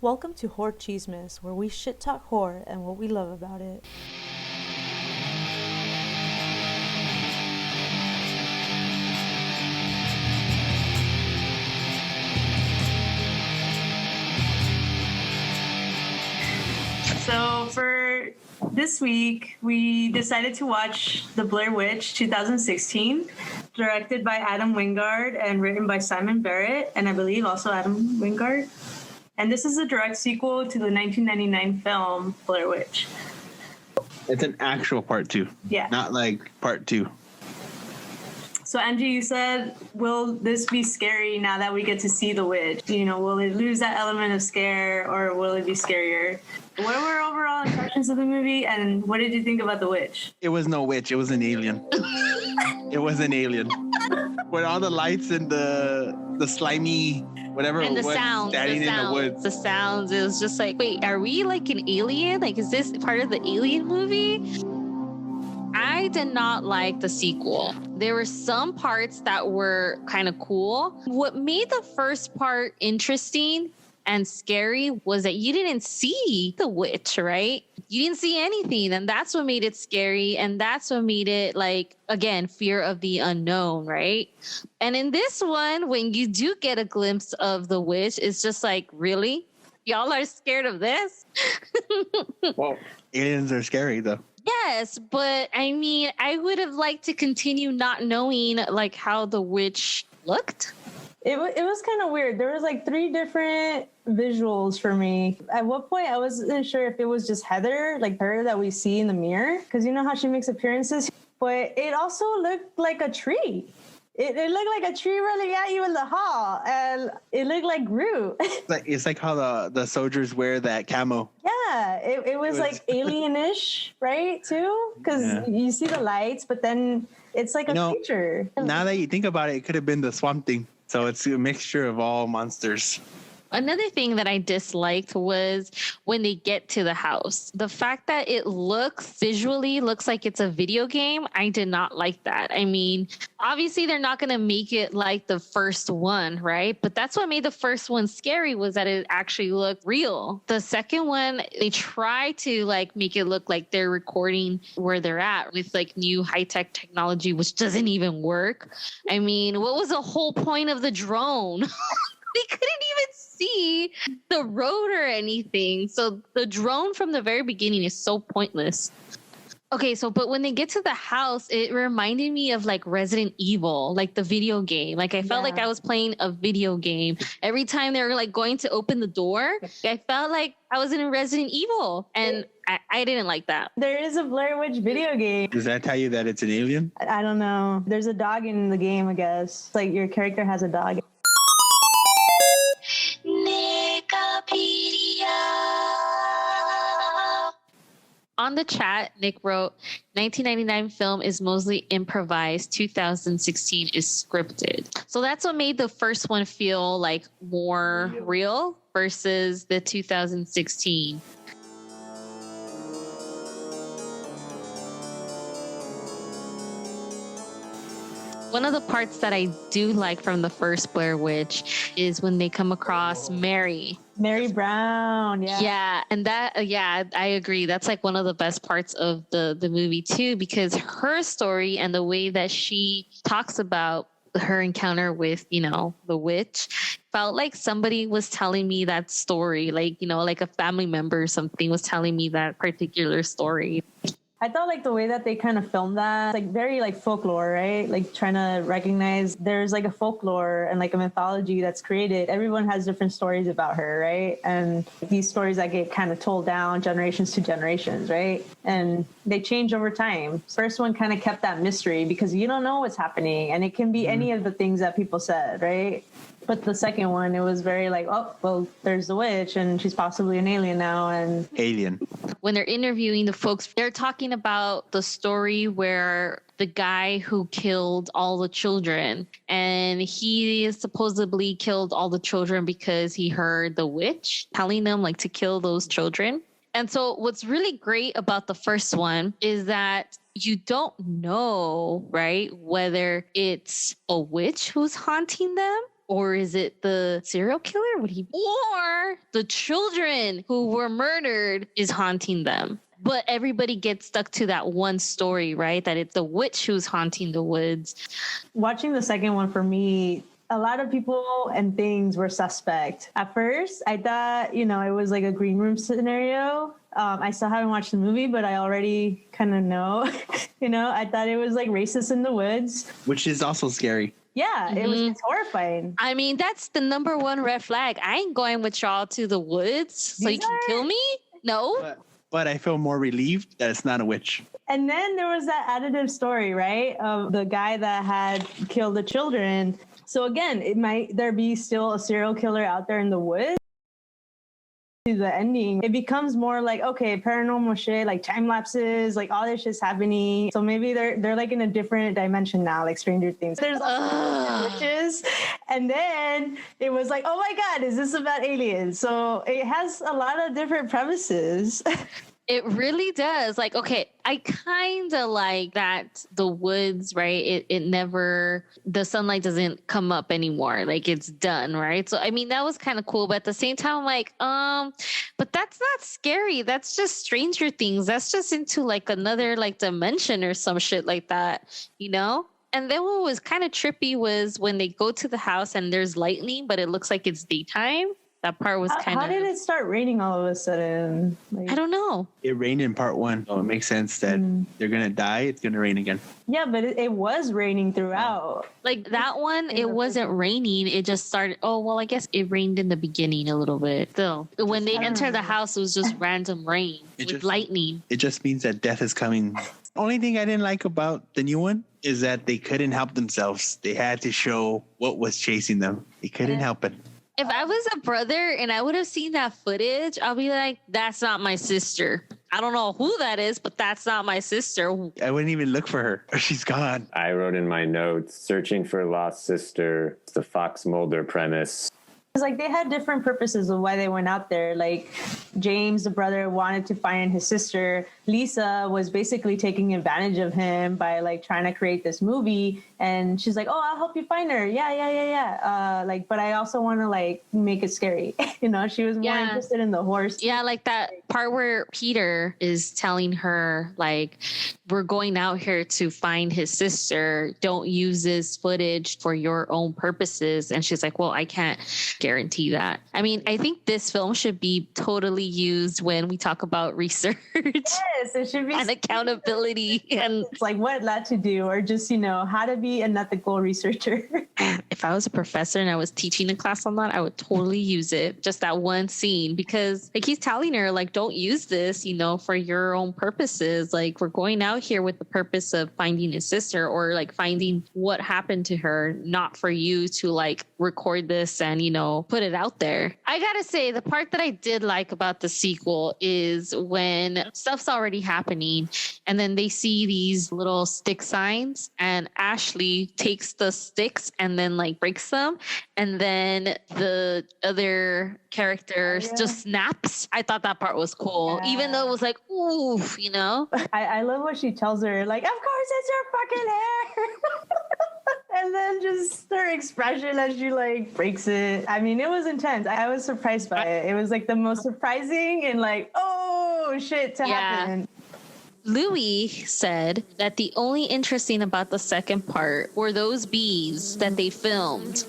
Welcome to Horrorchismes, where we shit talk horror and what we love about it. So for this week, we decided to watch The Blair Witch 2016, directed by Adam Wingard and written by Simon Barrett, and I believe also Adam Wingard. And this is a direct sequel to the 1999 film Blair Witch. It's an actual part 2. Yeah. Not like part 2. So Angie, you said, will this be scary now that we get to see the witch? You know, will it lose that element of scare or will it be scarier? What were overall impressions of the movie and what did you think about the witch? It was no witch. It was an alien. It was an alien. With all the lights and the slimy whatever and it was standing in the woods. The sounds. It was just like, wait, are we like an alien? Like, is this part of the Alien movie? I did not like the sequel. There were some parts that were kind of cool. What made the first part interesting and scary was that you didn't see the witch, right? You didn't see anything. And that's what made it scary. And that's what made it, like, again, fear of the unknown, right? And in this one, when you do get a glimpse of the witch, it's just like, really? Y'all are scared of this? Well, aliens are scary, though. Yes, but I mean, I would have liked to continue not knowing, like, how the witch looked. It was kind of weird. There was like 3 different visuals for me. At one point, I wasn't sure if it was just Heather, like her that we see in the mirror, because you know how she makes appearances. But it also looked like a tree. It looked like a tree running at you in the hall, and it looked like Groot. It's like how the soldiers wear that camo. Yeah, it was like alienish, right, too? Because you see the lights, but then it's like a creature. Now that you think about it, it could have been the Swamp Thing. So it's a mixture of all monsters. Another thing that I disliked was when they get to the house. The fact that it visually looks like it's a video game, I did not like that. I mean, obviously they're not going to make it like the first one, right? But that's what made the first one scary, was that it actually looked real. The second one, they try to like make it look like they're recording where they're at with like new high-tech technology, which doesn't even work. I mean, what was the whole point of the drone? They couldn't even see the road or anything. So the drone from the very beginning is so pointless. Okay, but when they get to the house, it reminded me of like Resident Evil, like the video game. Like I felt like I was playing a video game. Every time they were like going to open the door, I felt like I was in Resident Evil. And I didn't like that. There is a Blair Witch video game. Does that tell you that it's an alien? I don't know. There's a dog in the game, I guess. Like your character has a dog. Nickopedia. On the chat, Nick wrote, 1999 film is mostly improvised. 2016 is scripted. So that's what made the first one feel like more real versus the 2016. One of the parts that I do like from the first Blair Witch is when they come across Mary Brown. Yeah. And that, I agree. That's like one of the best parts of the movie too, because her story and the way that she talks about her encounter with, the witch felt like somebody was telling me that story, like, like a family member or something was telling me that particular story. I thought like the way that they kind of filmed that, like very like folklore, right? Like trying to recognize there's like a folklore and like a mythology that's created. Everyone has different stories about her, right? And these stories that get kind of told down generations to generations, right? And they change over time. First one kind of kept that mystery because you don't know what's happening and it can be any of the things that people said, right? But the second one, it was very like, oh, well, there's the witch and she's possibly an alien now. And alien. When they're interviewing the folks, they're talking about the story where the guy who killed all the children, and he supposedly killed all the children because he heard the witch telling them like to kill those children. And so what's really great about the first one is that you don't know, right, whether it's a witch who's haunting them Or is it the serial killer? Or the children who were murdered is haunting them? But everybody gets stuck to that one story, right? That it's the witch who's haunting the woods. Watching the second one, for me, a lot of people and things were suspect. At first, I thought, it was like a green room scenario. I still haven't watched the movie, but I already kind of know. I thought it was like racist in the woods. Which is also scary. Yeah, it's horrifying. I mean, that's the number one red flag. I ain't going with y'all to the woods so you can kill me. No. But I feel more relieved that it's not a witch. And then there was that additive story, right, of the guy that had killed the children. So again, there be still a serial killer out there in the woods. To the ending, it becomes more like, okay, paranormal shit, like time lapses, like all this shit's happening. So maybe they're like in a different dimension now, like Stranger Things. There's witches, and then it was like, oh my god, is this about aliens? So it has a lot of different premises. It really does. Like, okay, I kind of like that the woods, right? It never, the sunlight doesn't come up anymore. Like it's done, right? So, I mean, that was kind of cool. But at the same time, I'm like, but that's not scary. That's just Stranger Things. That's just into like another like dimension or some shit like that, And then what was kind of trippy was when they go to the house and there's lightning, but it looks like it's daytime. That part was kind of... How did it start raining all of a sudden? Like, I don't know. It rained in part 1. So it makes sense that they're going to die. It's going to rain again. Yeah, but it was raining throughout. Like that one, it wasn't raining. It just started... Oh, well, I guess it rained in the beginning a little bit. Still, when they enter the house, it was just random rain with lightning. It just means that death is coming. Only thing I didn't like about the new one is that they couldn't help themselves. They had to show what was chasing them. They couldn't help it. If I was a brother and I would have seen that footage, I'll be like, that's not my sister. I don't know who that is, but that's not my sister. I wouldn't even look for her. She's gone. I wrote in my notes, searching for lost sister, the Fox Mulder premise. It's like they had different purposes of why they went out there. Like James, the brother, wanted to find his sister. Lisa was basically taking advantage of him by like trying to create this movie. And she's like, oh, I'll help you find her. Yeah. But I also want to like make it scary. She was more interested in the horse. Yeah, like that part where Peter is telling her like, we're going out here to find his sister. Don't use this footage for your own purposes. And she's like, well, I can't guarantee that. I mean, I think this film should be totally used when we talk about research. Yes, it should be. And accountability. And it's like what not to do, or just, how to be an ethical researcher. If I was a professor and I was teaching a class on that, I would totally use it. Just that one scene, because like he's telling her, like, don't use this, for your own purposes. Like we're going out here with the purpose of finding his sister or like finding what happened to her, not for you to like record this and, put it out there. I gotta say, the part that I did like about the sequel is when stuff's already happening and then they see these little stick signs and Ashley takes the sticks and then like breaks them, and then the other characters just snaps. I thought that part was cool, even though it was like, oof, I love what she tells her, like, of course it's your fucking hair. And then just her expression as she like breaks it. I mean, it was intense. I was surprised by it. It was like the most surprising and like, oh shit to happen. Louie said that the only interesting about the second part were those bees that they filmed.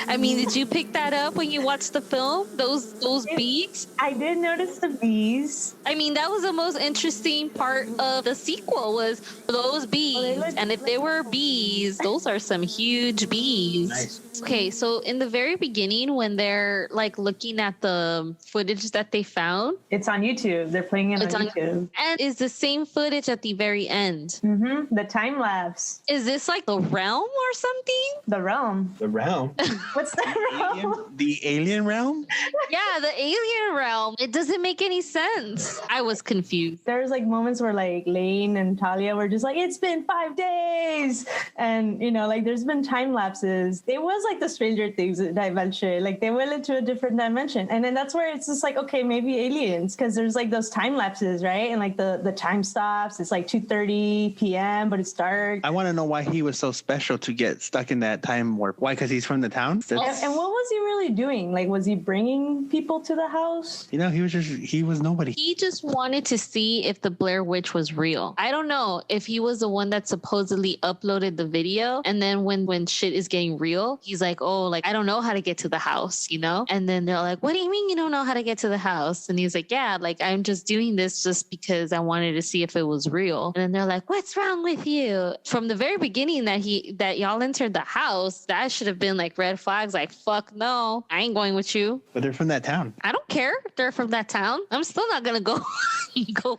I mean, did you pick that up when you watched the film? Those bees? I did notice the bees. I mean, that was the most interesting part of the sequel was those bees. And if they were bees, those are some huge bees. Nice. Okay, so in the very beginning, when they're like looking at the footage that they found, it's on YouTube. They're playing it on YouTube. And it's the same footage at the very end. Mm-hmm. The time lapse. Is this like the realm or something? The realm. The realm. What's the realm? The alien realm? Yeah, the alien realm. It doesn't make any sense. I was confused. There's like moments where like Lane and Talia were just like, it's been 5 days. And, like there's been time lapses. It was like the Stranger Things dimension. Like they went into a different dimension. And then that's where it's just like, okay, maybe aliens. Because there's like those time lapses, right? And like the time stops. It's like 2:30 p.m., but it's dark. I want to know why he was so special to get stuck in that time warp. Why? Because he's from the town. And what was he really doing? Like, was he bringing people to the house? You know, he was nobody. He just wanted to see if the Blair Witch was real. I don't know if he was the one that supposedly uploaded the video. And then when shit is getting real, he's like, oh, like, I don't know how to get to the house, you know? And then they're like, what do you mean you don't know how to get to the house? And he's like, yeah, like, I'm just doing this just because I wanted to see if it was real. And then they're like, what's wrong with you? From the very beginning that y'all entered the house, that should have been like red flags, like, fuck no, I ain't going with you. But they're from that town. I don't care if they're from that town. I'm still not gonna go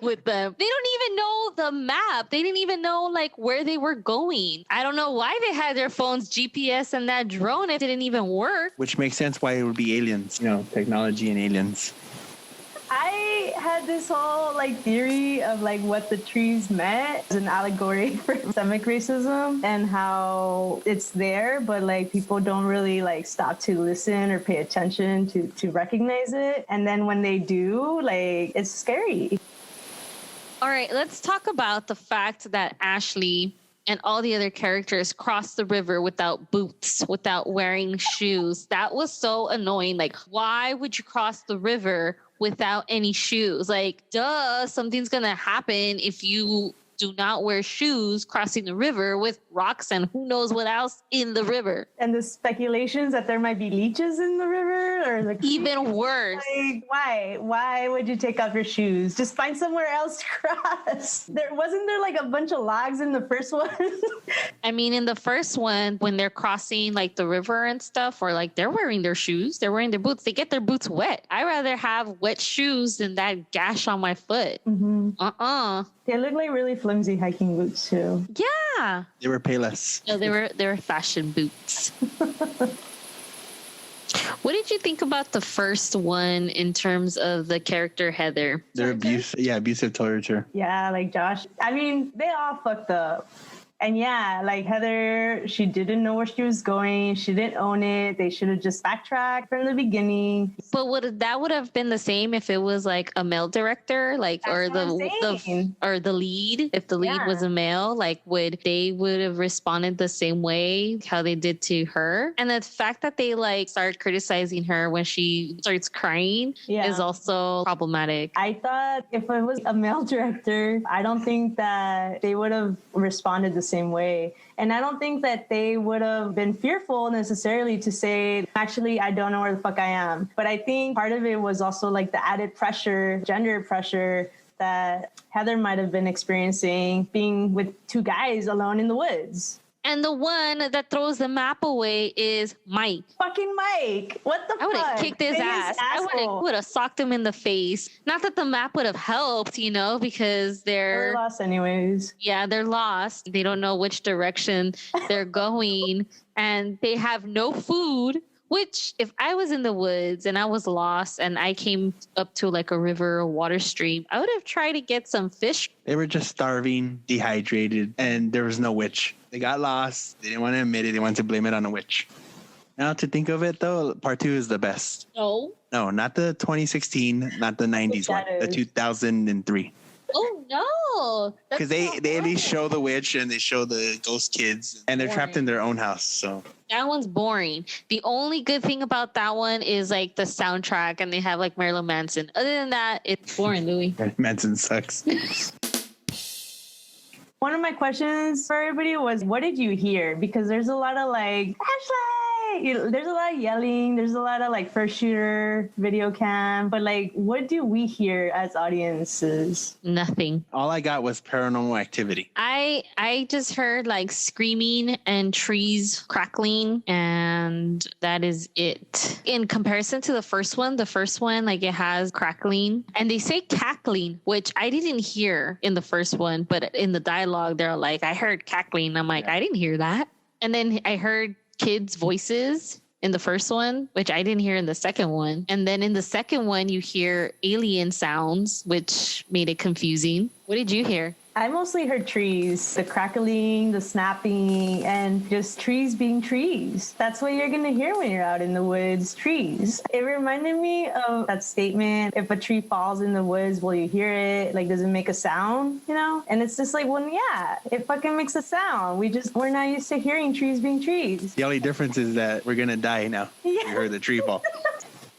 with them. They don't even know the map. They didn't even know like where they were going. I don't know why they had their phones GPS and that drone. It didn't even work. Which makes sense why it would be aliens. You know, technology and aliens. I had this whole like theory of like what the trees meant as an allegory for systemic racism and how it's there, but like people don't really like stop to listen or pay attention to recognize it. And then when they do, like it's scary. All right, let's talk about the fact that Ashley and all the other characters crossed the river without boots, without wearing shoes. That was so annoying. Like, why would you cross the river without any shoes? Like, duh, something's gonna happen if you do not wear shoes crossing the river with rocks and who knows what else in the river. And the speculations that there might be leeches in the river, or like even worse. Like, why would you take off your shoes? Just find somewhere else to cross. Wasn't there like a bunch of logs in the first one? I mean, in the first one, when they're crossing like the river and stuff, or like they're wearing their shoes, they're wearing their boots, they get their boots wet. I'd rather have wet shoes than that gash on my foot. Mm-hmm. They look like really flimsy hiking boots too. Yeah. They were Payless. No, they were fashion boots. What did you think about the first one in terms of the character Heather? They're abusive torture. Yeah, like Josh. I mean, they all fucked up. And yeah, like Heather, she didn't know where she was going. She didn't own it. They should have just backtracked from the beginning. But that would have been the same if it was like a male director, like or the lead. If the lead was a male, like would have responded the same way how they did to her. And the fact that they like start criticizing her when she starts crying is also problematic. I thought if it was a male director, I don't think that they would have responded the same way. And I don't think that they would have been fearful necessarily to say, actually, I don't know where the fuck I am. But I think part of it was also like the added pressure, gender pressure that Heather might have been experiencing being with two guys alone in the woods. And the one that throws the map away is Mike. Fucking Mike. What the fuck? I would have kicked his ass. I would have socked him in the face. Not that the map would have helped, you know, because they're lost anyways. Yeah, they're lost. They don't know which direction they're going. And they have no food. Which, if I was in the woods and I was lost and I came up to like a river or water stream, I would have tried to get some fish. They were just starving, dehydrated, and there was no witch. They got lost. They didn't want to admit it. They wanted to blame it on a witch. Now, to think of it, though, part 2 is the best. No, not the 2016, not the 90s one, the 2003. Oh, no. Because they at least show the witch and they show the ghost kids, and they're trapped in their own house. So that one's boring. The only good thing about that one is like the soundtrack, and they have like Marilyn Manson. Other than that, it's boring, Louie. Manson sucks. One of my questions for everybody was, what did you hear? Because there's a lot of like, Ashley! There's a lot of yelling. There's a lot of like first shooter, video cam. But like, what do we hear as audiences? Nothing. All I got was paranormal activity. I just heard like screaming and trees crackling, and that is it. In comparison to the first one, like it has crackling, and they say cackling, which I didn't hear in the first one, but in the dialogue, they're like, I heard cackling. I'm like, I didn't hear that. And then I heard kids' voices in the first one, which I didn't hear in the second one. And then in the second one, you hear alien sounds, which made it confusing. What did you hear? I mostly heard trees, the crackling, the snapping, and just trees being trees. That's what you're going to hear when you're out in the woods, trees. It reminded me of that statement, if a tree falls in the woods, will you hear it? Like, does it make a sound, you know? And it's just like, well, yeah, it fucking makes a sound. We're not used to hearing trees being trees. The only difference is that we're going to die now. Yeah. You heard the tree fall.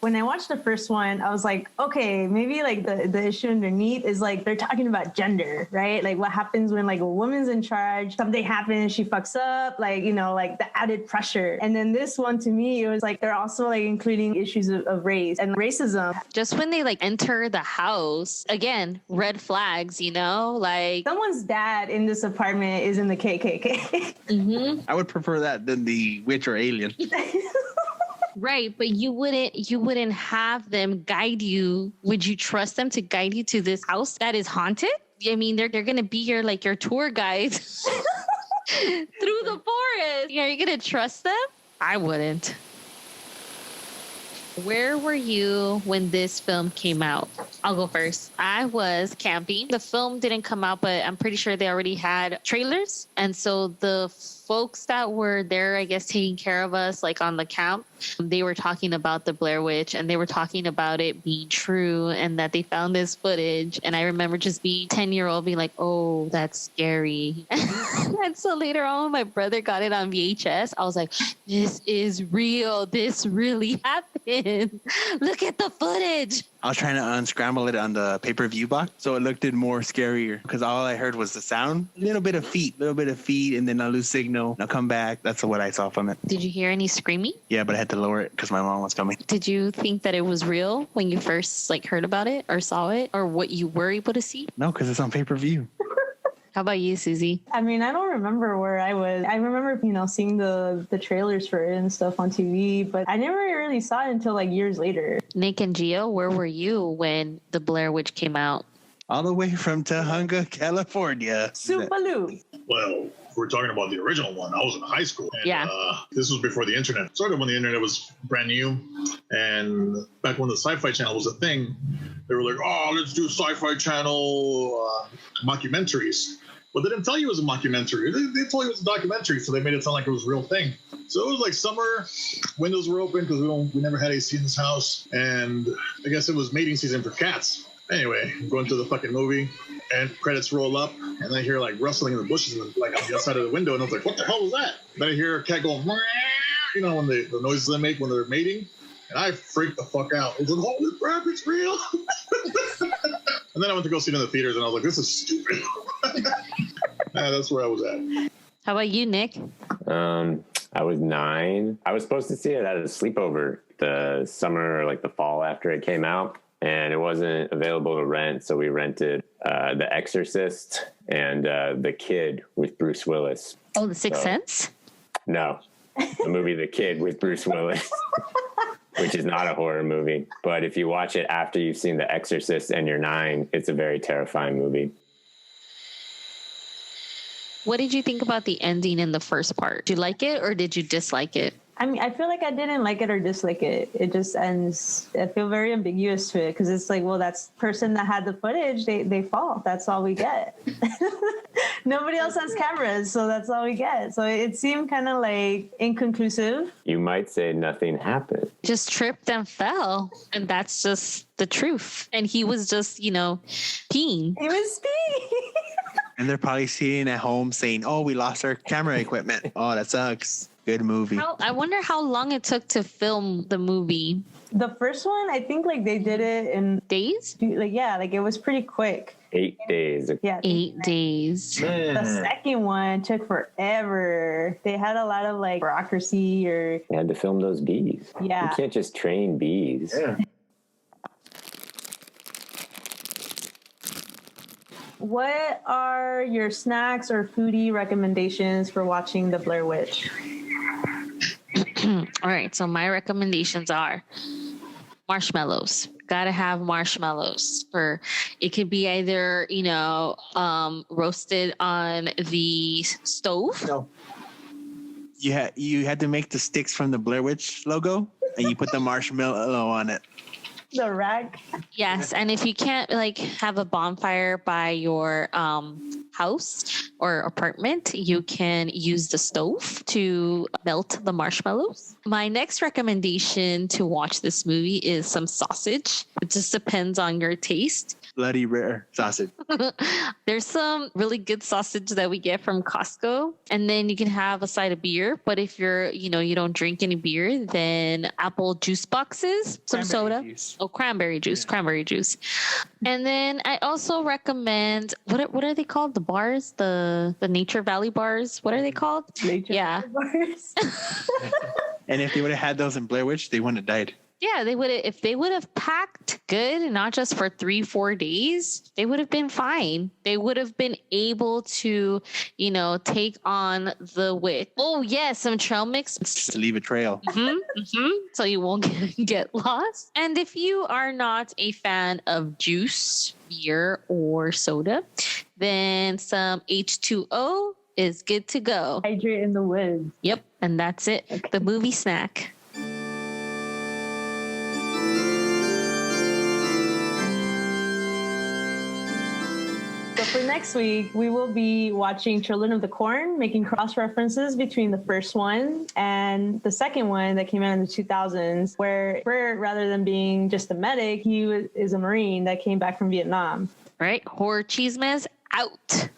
When I watched the first one, I was like, okay, maybe like the issue underneath is like they're talking about gender, right? Like what happens when like a woman's in charge, something happens, she fucks up, like, you know, like the added pressure. And then this one, to me, it was like they're also like including issues of race and racism. Just when they like enter the house, again, red flags, you know, like Someone's dad in this apartment is in the KKK. I would prefer that than the witch or alien. right, but you wouldn't have them guide you. Would you trust them to guide you to this house that is haunted? I mean, they're gonna be your tour guide through the forest. Are you gonna trust them? I wouldn't. Where were you when this film came out? I'll go first. I was camping. The film didn't come out, but I'm pretty sure they already had trailers. And so the folks that were there, I guess, taking care of us, like on the camp, they were talking about the Blair Witch, and they were talking about it being true and that they found this footage. And I remember just being 10-year-old being like, oh, that's scary. And so later on, my brother got it on VHS. I was like, this is real. This really happened. Look at the footage. I was trying to unscramble it on the pay-per-view box, so it looked more scarier because all I heard was the sound, a little bit of feet, and then I'll lose signal. I'll come back. That's what I saw from it. Did you hear any screaming? Yeah, but I had to lower it because my mom was coming. Did you think that it was real when you first heard about it or saw it, or what you were able to see? No, because it's on pay-per-view. How about you, Susie? I mean, I don't remember where I was. I remember, seeing the trailers for it and stuff on TV, but I never really saw it until years later. Nick and Gio, where were you when the Blair Witch came out? All the way from Tahunga, California. SuPe-A-LooP. Well, if we're talking about the original one, I was in high school. And, Yeah. This was before the internet. Sort of when the internet was brand new. And back when the Sci-Fi Channel was a thing, they were like, oh, let's do Sci-Fi Channel mockumentaries. But they didn't tell you it was a mockumentary. They told you it was a documentary, so they made it sound like it was a real thing. So it was like summer, windows were open because we never had AC in this house. And I guess it was mating season for cats. Anyway, I'm going to the fucking movie, and credits roll up, and I hear rustling in the bushes, and on the outside of the window, and I was like, what the hell was that? Then I hear a cat going, meow, when the noises they make when they're mating, and I freaked the fuck out. I was like, holy crap, it's real. And then I went to go see it in the theaters, and I was like, this is stupid. That's where I was at. How about you, Nick? I was 9. I was supposed to see it at a sleepover the summer or the fall after it came out, and it wasn't available to rent, so we rented The Exorcist and The Kid with Bruce Willis. Oh, The Sixth Sense? No, the movie The Kid with Bruce Willis. Which is not a horror movie. But if you watch it after you've seen The Exorcist and you're 9, it's a very terrifying movie. What did you think about the ending in the first part? Did you like it or did you dislike it? I mean, I feel like I didn't like it or dislike it. It just ends. I feel very ambiguous to it because it's like, well, that's the person that had the footage. They fall. That's all we get. Nobody else has cameras, so that's all we get. So it seemed kind of inconclusive. You might say nothing happened. Just tripped and fell. And that's just the truth. And he was just, peeing. It was me. And they're probably sitting at home saying, oh, we lost our camera equipment. Oh, that sucks. Good movie. I wonder how long it took to film the movie. The first one, I think they did it in Days? it was pretty quick. 8 days. Yeah. 8 days. The second one took forever. They had a lot of bureaucracy or... You had to film those bees. Yeah. You can't just train bees. Yeah. What are your snacks or foodie recommendations for watching The Blair Witch? All right. So my recommendations are marshmallows. Gotta have marshmallows. It could be either, roasted on the stove. No. You had to make the sticks from the Blair Witch logo, and you put the marshmallow on it. The rack. Yes, and if you can't like have a bonfire by your house or apartment, you can use the stove to melt the marshmallows. My next recommendation to watch this movie is some sausage. It just depends on your taste. Bloody rare sausage. There's some really good sausage that we get from Costco, and then you can have a side of beer. But if you don't drink any beer, then apple juice boxes, some Cranberry soda. juice. Oh, cranberry juice. And then I also recommend what are they called? The bars, the Nature Valley bars. What are they called? Nature Yeah. bars. And if they would have had those in Blair Witch, they wouldn't have died. Yeah, they would have, if they would have packed good, not just for 3-4 days, they would have been fine. They would have been able to, take on the witch. Oh, yes, some trail mix. Just to leave a trail. So you won't get lost. And if you are not a fan of juice, beer, or soda, then some H2O is good to go. Hydrate in the woods. Yep, and that's it. Okay. The movie snack. So for next week, we will be watching Children of the Corn, making cross references between the first one and the second one that came out in the 2000s, where Bert, rather than being just a medic, is a Marine that came back from Vietnam. Right? Horror chismes out.